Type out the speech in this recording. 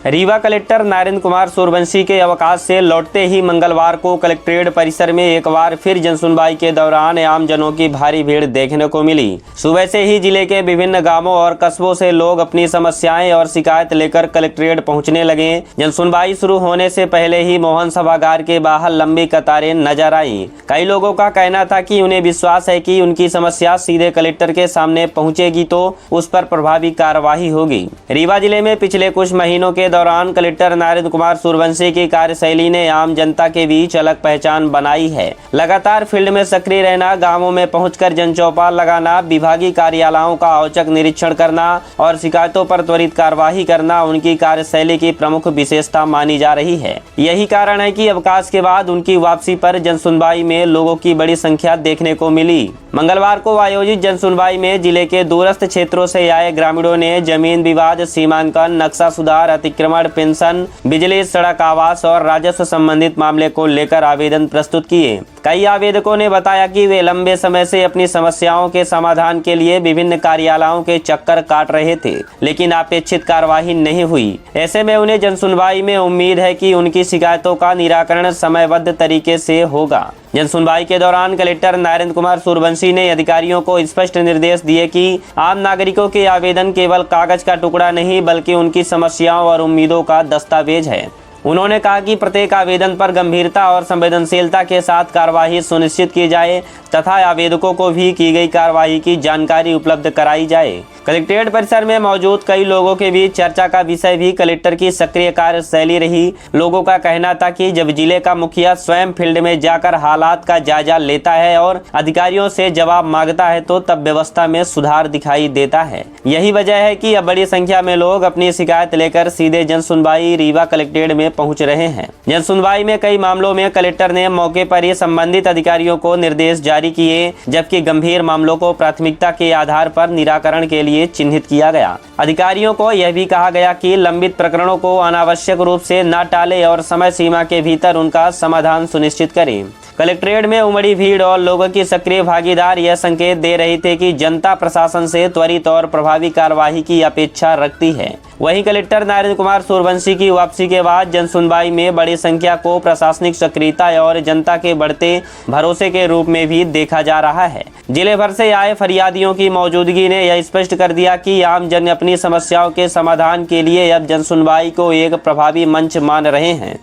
Rewa collector Narendra Kumar Suryavanshi के अवकाश से लौटते ही मंगलवार को कलेक्ट्रेट परिसर में एक बार फिर जनसुनवाई के दौरान आमजनों की भारी भीड़ देखने को मिली। सुबह से ही जिले के विभिन्न गांवों और कस्बों से लोग अपनी समस्याएं और शिकायत लेकर कलेक्ट्रेट पहुंचने लगे। जनसुनवाई शुरू होने से पहले ही मोहन सभागार के बाहर लंबी कतारें नजर आई। कई लोगों का कहना था कि उन्हें विश्वास है कि उनकी समस्या सीधे कलेक्टर के सामने पहुंचेगी तो उस पर प्रभावी कार्यवाही होगी। रीवा जिले में पिछले कुछ महीनों के दौरान कलेक्टर नरेंद्र कुमार सूर्यवंशी की कार्यशैली ने आम जनता के बीच अलग पहचान बनाई है। लगातार फील्ड में सक्रिय रहना, गांवों में पहुंचकर जनचौपाल लगाना, विभागीय कार्यालयों का औचक निरीक्षण करना और शिकायतों पर त्वरित कार्यवाही करना उनकी कार्यशैली की प्रमुख विशेषता मानी जा रही है। यही कारण है कि अवकाश के बाद उनकी वापसी पर जनसुनवाई में लोगों की बड़ी संख्या देखने को मिली। मंगलवार को आयोजित जनसुनवाई में जिले के दूरस्थ क्षेत्रों से आए ग्रामीणों ने जमीन विवाद, सीमांकन, नक्शा सुधार, अतिक्रमण, पेंशन, बिजली, सड़क, आवास और राजस्व संबंधित मामले को लेकर आवेदन प्रस्तुत किए। कई आवेदकों ने बताया कि वे लंबे समय से अपनी समस्याओं के समाधान के लिए विभिन्न कार्यालयों के चक्कर काट रहे थे, लेकिन अपेक्षित कार्यवाही नहीं हुई। ऐसे में उन्हें जनसुनवाई में उम्मीद है कि उनकी शिकायतों का निराकरण समयबद्ध तरीके से होगा। जनसुनवाई के दौरान कलेक्टर नरेंद्र कुमार सूर्यवंशी ने अधिकारियों को स्पष्ट निर्देश दिए कि आम नागरिकों के आवेदन केवल कागज का टुकड़ा नहीं बल्कि उनकी समस्याओं और उम्मीदों का दस्तावेज है। उन्होंने कहा कि प्रत्येक आवेदन पर गंभीरता और संवेदनशीलता के साथ कार्यवाही सुनिश्चित की जाए तथा आवेदकों को भी की गई कार्यवाही की जानकारी उपलब्ध कराई जाए। कलेक्ट्रेट परिसर में मौजूद कई लोगों के बीच चर्चा का विषय भी कलेक्टर की सक्रिय कार्यशैली रही। लोगों का कहना था कि जब जिले का मुखिया स्वयं फील्ड में जाकर हालात का जायजा लेता है और अधिकारियों से जवाब मांगता है तो तब व्यवस्था में सुधार दिखाई देता है। यही वजह है कि अब बड़ी संख्या में लोग अपनी शिकायत लेकर सीधे जनसुनवाई रीवा कलेक्ट्रेट में पहुंच रहे हैं। जनसुनवाई में कई मामलों में कलेक्टर ने मौके पर ही संबंधित अधिकारियों को निर्देश जारी किए, जबकि गंभीर मामलों को प्राथमिकता के आधार पर निराकरण के लिए चिन्हित किया गया। अधिकारियों को यह भी कहा गया कि लंबित प्रकरणों को अनावश्यक रूप से न टाले और समय सीमा के भीतर उनका समाधान सुनिश्चित करें। कलेक्ट्रेट में उमड़ी भीड़ और लोगों की सक्रिय भागीदार यह संकेत दे रही थे कि जनता प्रशासन से त्वरित और प्रभावी कार्यवाही की अपेक्षा रखती है। वहीं कलेक्टर नरेंद्र कुमार सूर्यवंशी की वापसी के बाद जनसुनवाई में बड़ी संख्या को प्रशासनिक सक्रियता और जनता के बढ़ते भरोसे के रूप में भी देखा जा रहा है। जिले भर से आए फरियादियों की मौजूदगी ने यह स्पष्ट कर दिया कि आम जन अपनी समस्याओं के समाधान के लिए अब जनसुनवाई को एक प्रभावी मंच मान रहे हैं।